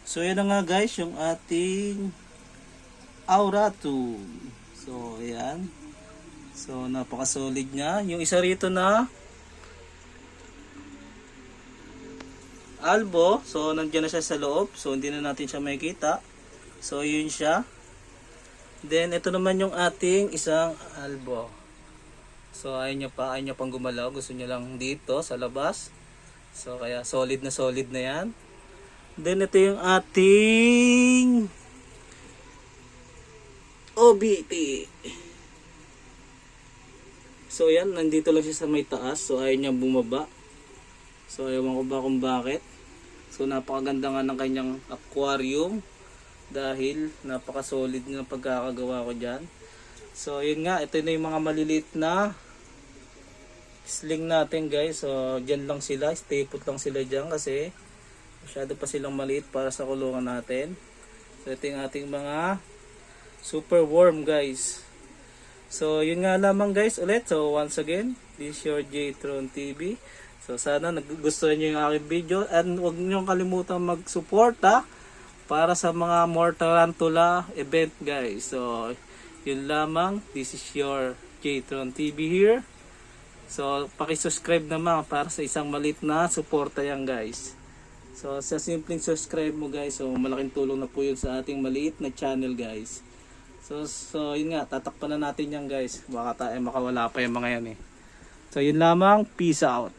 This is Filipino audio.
So yan na nga guys, yung ating Auratum. So ayan. So napaka-solid niya. Yung isa rito na Albo, so nandiyan na siya sa loob. So hindi na natin siya makikita. So yun siya. Then ito naman yung ating isang Albo. So ayaw niya pang gumalaw. Gusto niya lang dito sa labas. So kaya solid na yan. Then ito yung ating OBT. So yan, nandito lang siya sa may taas. So ayaw niya bumaba. So ewan ko ba kung bakit. So napakaganda nga ng kanyang aquarium. Dahil napaka-solid ng pagkakagawa ko dyan. So yun nga, ito na yung mga maliliit na sling natin guys. So dyan lang sila, stay put lang sila dyan kasi masyado pa silang maliit para sa kulungan natin. So ito yung ating mga super worm guys. So yun nga lamang guys ulit. So once again, this is your J-Tron TV. So sana nagustuhan nyo yung aking video. And huwag nyo kalimutan mag-support para sa mga more tarantula event guys. So yun lamang. This is your J-Tron TV here. So paki-subscribe naman para sa isang maliit na suporta yan guys. So sa simpleng subscribe mo guys, so malaking tulong na po yun sa ating maliit na channel guys. So yun nga, tatakpan na natin yan guys. Baka tayo makawala pa yung mga yan eh. So yun lamang, peace out.